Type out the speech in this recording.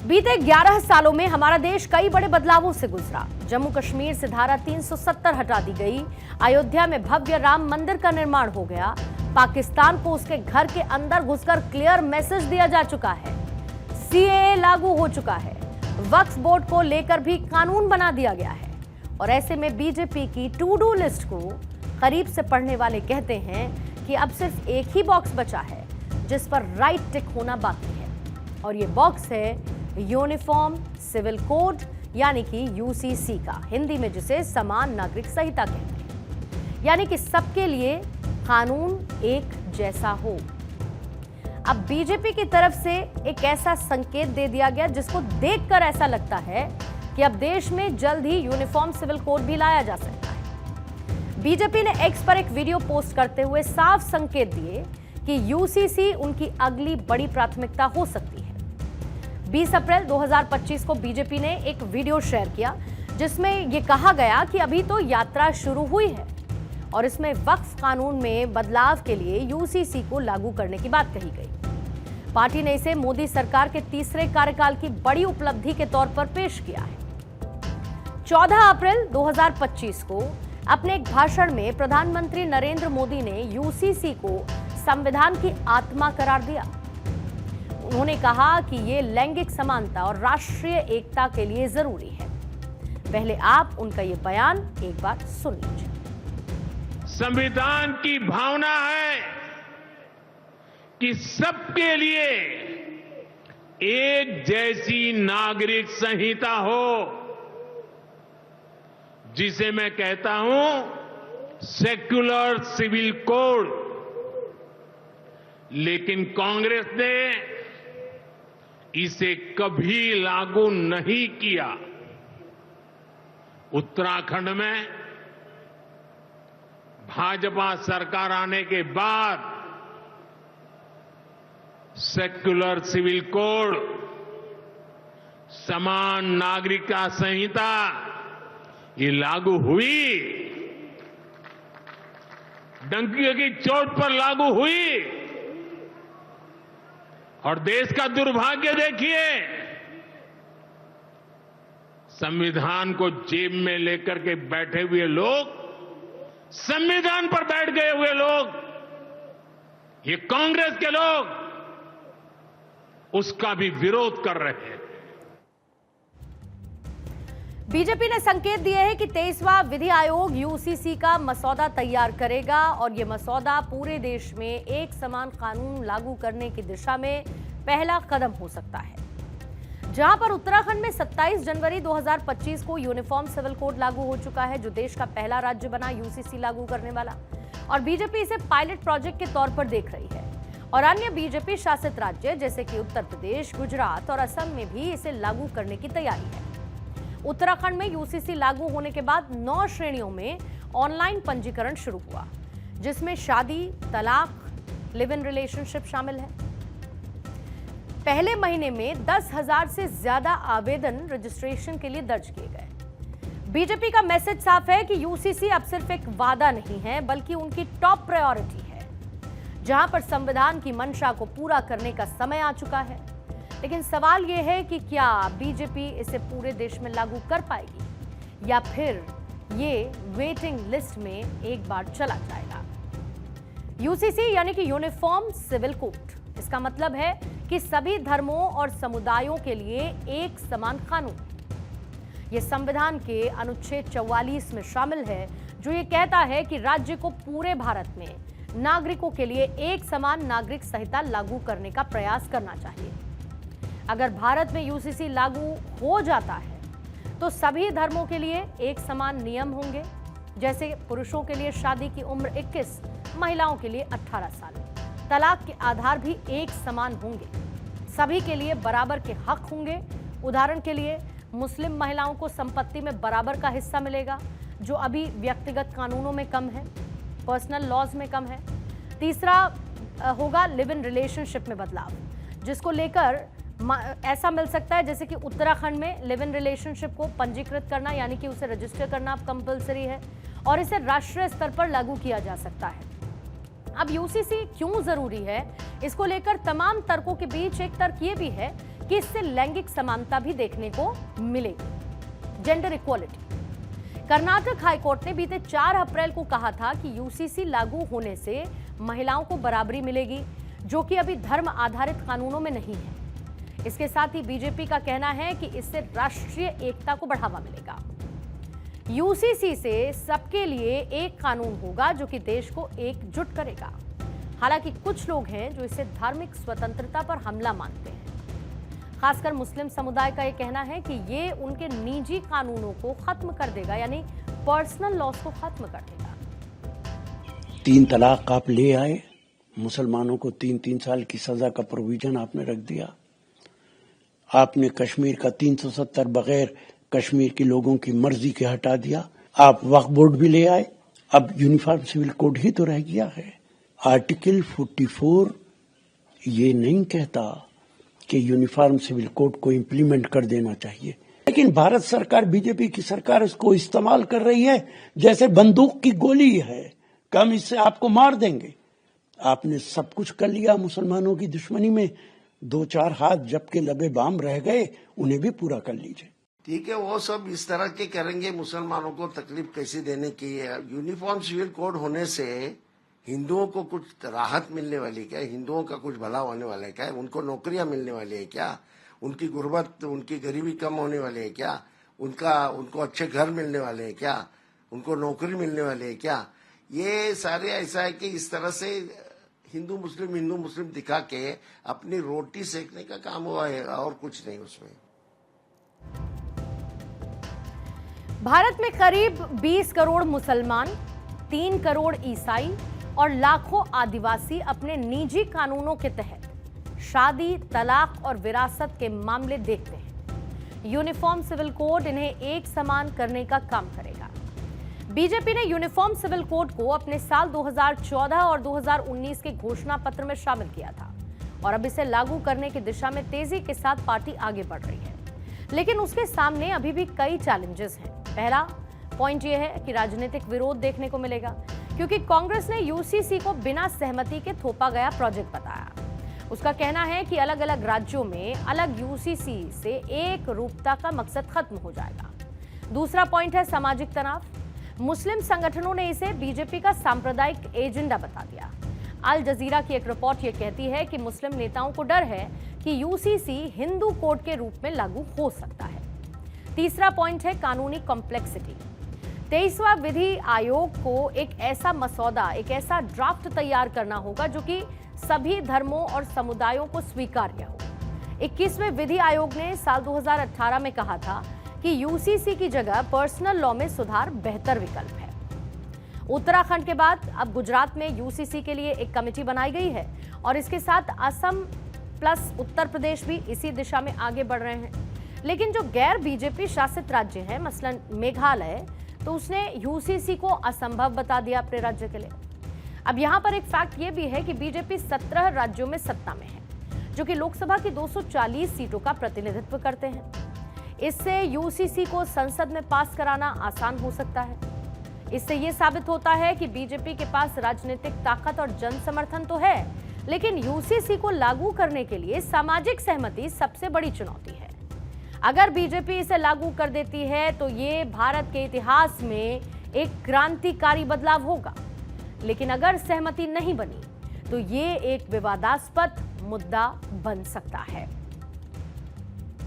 बीते 11 सालों में हमारा देश कई बड़े बदलावों से गुजरा। जम्मू कश्मीर से धारा 370 हटा दी गई, अयोध्या में भव्य राम मंदिर का निर्माण हो गया, पाकिस्तान को उसके घर के अंदर घुसकर क्लियर मैसेज दिया जा चुका है, सीएए लागू हो चुका है, वक्फ बोर्ड को लेकर भी कानून बना दिया गया है। और ऐसे में बीजेपी की टू डू लिस्ट को करीब से पढ़ने वाले कहते हैं कि अब सिर्फ एक ही बॉक्स बचा है जिस पर राइट टिक होना बाकी है, और ये बॉक्स है यूनिफॉर्म सिविल कोड यानी कि यूसीसी का, हिंदी में जिसे समान नागरिक संहिता कहते हैं, यानी कि सबके लिए कानून एक जैसा हो। अब बीजेपी की तरफ से एक ऐसा संकेत दे दिया गया जिसको देखकर ऐसा लगता है कि अब देश में जल्द ही यूनिफॉर्म सिविल कोड भी लाया जा सकता है। बीजेपी ने एक्स पर एक वीडियो पोस्ट करते हुए साफ संकेत दिए कि यूसीसी उनकी अगली बड़ी प्राथमिकता हो सकती है। 20 अप्रैल 2025 को बीजेपी ने एक वीडियो शेयर किया जिसमें यह कहा गया कि अभी तो यात्रा शुरू हुई है और इसमें वक्फ कानून में बदलाव के लिए यूसीसी को लागू करने की बात कही गई। पार्टी ने इसे मोदी सरकार के तीसरे कार्यकाल की बड़ी उपलब्धि के तौर पर पेश किया है। 14 अप्रैल 2025 को अपने एक भाषण में प्रधानमंत्री नरेंद्र मोदी ने यूसीसी को संविधान की आत्मा करार दिया। उन्होंने कहा कि ये लैंगिक समानता और राष्ट्रीय एकता के लिए जरूरी है। पहले आप उनका ये बयान एक बार सुन लीजिए। संविधान की भावना है कि सबके लिए एक जैसी नागरिक संहिता हो, जिसे मैं कहता हूं सेक्युलर सिविल कोड। लेकिन कांग्रेस ने इसे कभी लागू नहीं किया। उत्तराखंड में भाजपा सरकार आने के बाद सेक्युलर सिविल कोड, समान नागरिकता संहिता ये लागू हुई, डंकी की चोट पर लागू हुई। और देश का दुर्भाग्य देखिए, संविधान को जेब में लेकर के बैठे हुए लोग, संविधान पर बैठ गए हुए लोग, ये कांग्रेस के लोग उसका भी विरोध कर रहे हैं। बीजेपी ने संकेत दिए हैं कि 23वां विधि आयोग यूसीसी का मसौदा तैयार करेगा और यह मसौदा पूरे देश में एक समान कानून लागू करने की दिशा में पहला कदम हो सकता है। जहां पर उत्तराखंड में 27 जनवरी 2025 को यूनिफॉर्म सिविल कोड लागू हो चुका है, जो देश का पहला राज्य बना यूसीसी लागू करने वाला, और बीजेपी इसे पायलट प्रोजेक्ट के तौर पर देख रही है। और अन्य बीजेपी शासित राज्य जैसे कि उत्तर प्रदेश, गुजरात और असम में भी इसे लागू करने की तैयारी है। उत्तराखंड में यूसीसी लागू होने के बाद 9 श्रेणियों में ऑनलाइन पंजीकरण शुरू हुआ, जिसमें शादी, तलाक, लिव इन रिलेशनशिप शामिल है। पहले महीने में 10,000 से ज्यादा आवेदन रजिस्ट्रेशन के लिए दर्ज किए गए। बीजेपी का मैसेज साफ है कि यूसीसी अब सिर्फ एक वादा नहीं है, बल्कि उनकी टॉप प्रायोरिटी है, जहां पर संविधान की मंशा को पूरा करने का समय आ चुका है। लेकिन सवाल यह है कि क्या बीजेपी इसे पूरे देश में लागू कर पाएगी या फिर ये वेटिंग लिस्ट में एक बार चला जाएगा। यूसीसी यानी कि यूनिफॉर्म सिविल कोड, इसका मतलब है कि सभी धर्मों और समुदायों के लिए एक समान कानून। यह संविधान के अनुच्छेद 44 में शामिल है, जो ये कहता है कि राज्य को पूरे भारत में नागरिकों के लिए एक समान नागरिक संहिता लागू करने का प्रयास करना चाहिए। अगर भारत में यूसीसी लागू हो जाता है तो सभी धर्मों के लिए एक समान नियम होंगे, जैसे पुरुषों के लिए शादी की उम्र 21, महिलाओं के लिए 18 साल, तलाक के आधार भी एक समान होंगे, सभी के लिए बराबर के हक होंगे। उदाहरण के लिए मुस्लिम महिलाओं को संपत्ति में बराबर का हिस्सा मिलेगा, जो अभी व्यक्तिगत कानूनों में कम है, पर्सनल लॉज में कम है। तीसरा होगा लिव इन रिलेशनशिप में बदलाव, जिसको लेकर ऐसा मिल सकता है जैसे कि उत्तराखंड में लिव इन रिलेशनशिप को पंजीकृत करना यानी कि उसे रजिस्टर करना कंपलसरी है और इसे राष्ट्रीय स्तर पर लागू किया जा सकता है। अब यूसीसी क्यों जरूरी है, इसको लेकर तमाम तर्कों के बीच एक तर्क ये भी है कि इससे लैंगिक समानता भी देखने को मिलेगी, जेंडर इक्वालिटी। कर्नाटक हाईकोर्ट ने बीते 4 अप्रैल को कहा था कि यूसीसी लागू होने से महिलाओं को बराबरी मिलेगी, जो कि अभी धर्म आधारित कानूनों में नहीं है। इसके साथ ही बीजेपी का कहना है कि इससे राष्ट्रीय एकता को बढ़ावा मिलेगा। यूसीसी से सबके लिए एक कानून होगा जो कि देश को एकजुट करेगा। हालांकि कुछ लोग हैं जो इसे धार्मिक स्वतंत्रता पर हमला मानते हैं। खासकर मुस्लिम समुदाय का यह कहना है कि ये उनके निजी कानूनों को खत्म कर देगा, यानी पर्सनल लॉस को खत्म कर देगा। 3 तलाक आप ले आए, मुसलमानों को 3-3 साल की सजा का प्रोविजन आपने रख दिया। आपने कश्मीर का 370 बगैर कश्मीर के लोगों की मर्जी के हटा दिया। आप वक्फ बोर्ड भी ले आए। अब यूनिफॉर्म सिविल कोड ही तो रह गया है। आर्टिकल 44 ये नहीं कहता कि यूनिफॉर्म सिविल कोड को इम्प्लीमेंट कर देना चाहिए, लेकिन भारत सरकार, बीजेपी की सरकार इसको इस्तेमाल कर रही है जैसे बंदूक की गोली है कि हम इससे आपको मार देंगे। आपने सब कुछ कर लिया मुसलमानों की दुश्मनी में। 2-4 हाथ जबकि लबे बाम रह गए, उन्हें भी पूरा कर लीजिए। ठीक है, वो सब इस तरह के करेंगे, मुसलमानों को तकलीफ कैसे देने की है। यूनिफॉर्म सिविल कोड होने से हिंदुओं को कुछ राहत मिलने वाली क्या? हिंदुओं का कुछ भला होने वाला है क्या? उनको नौकरियां मिलने वाली है क्या? उनकी गुर्बत, उनकी गरीबी कम होने वाली है क्या? उनको अच्छे घर मिलने वाले हैं क्या? उनको नौकरी मिलने वाली है क्या? ये सारे ऐसा है कि इस तरह से हिंदू मुस्लिम दिखा के अपनी रोटी सेकने का काम हुआ है और कुछ नहीं उसमें। भारत में करीब 20 करोड़ मुसलमान, 3 करोड़ ईसाई और लाखों आदिवासी अपने निजी कानूनों के तहत शादी, तलाक और विरासत के मामले देखते हैं। यूनिफॉर्म सिविल कोड इन्हें एक समान करने का काम करेगा। बीजेपी ने यूनिफॉर्म सिविल कोड को अपने साल 2014 और 2019 के घोषणा पत्र में शामिल किया था और अब इसे लागू करने की दिशा में तेजी के साथ पार्टी आगे बढ़ रही है। लेकिन उसके सामने अभी भी कई चैलेंजेस हैं। पहला पॉइंट यह है कि राजनीतिक विरोध देखने को मिलेगा, क्योंकि कांग्रेस ने यूसीसी को बिना सहमति के थोपा गया प्रोजेक्ट बताया। उसका कहना है कि अलग अलग राज्यों में अलग यूसीसी से एक रूपता का मकसद खत्म हो जाएगा। दूसरा पॉइंट है सामाजिक तनाव। मुस्लिम संगठनों ने इसे बीजेपी का सांप्रदायिक एजेंडा बता दिया। अल जजीरा की एक रिपोर्ट ये कहती है कि मुस्लिम नेताओं को डर है कि यूसीसी हिंदू कोड के रूप में लागू हो सकता है। तीसरा पॉइंट है कानूनी कॉम्प्लेक्सिटी। 23वां विधि आयोग को एक ऐसा मसौदा, एक ऐसा ड्राफ्ट तैयार करना होगा जो कि सभी धर्मों और समुदायों को स्वीकार्य हो। 21वें विधि आयोग ने साल 2018 में कहा था कि यूसीसी की जगह पर्सनल लॉ में सुधार बेहतर विकल्प है। उत्तराखंड के बाद अब गुजरात में यूसीसी के लिए एक कमेटी बनाई गई है और इसके साथ असम प्लस उत्तर प्रदेश भी इसी दिशा में आगे बढ़ रहे हैं। लेकिन जो गैर बीजेपी शासित राज्य हैं, मसलन मेघालय, तो उसने यूसीसी को असंभव बता दिया अपने राज्य के लिए। अब यहां पर एक फैक्ट यह भी है कि बीजेपी 17 राज्यों में सत्ता में है, जो कि लोकसभा की 240 सीटों का प्रतिनिधित्व करते हैं। इससे यूसीसी को संसद में पास कराना आसान हो सकता है। इससे यह साबित होता है कि बीजेपी के पास राजनीतिक ताकत और जन समर्थन तो है, लेकिन यूसीसी को लागू करने के लिए सामाजिक सहमति सबसे बड़ी चुनौती है। अगर बीजेपी इसे लागू कर देती है तो ये भारत के इतिहास में एक क्रांतिकारी बदलाव होगा, लेकिन अगर सहमति नहीं बनी तो ये एक विवादास्पद मुद्दा बन सकता है।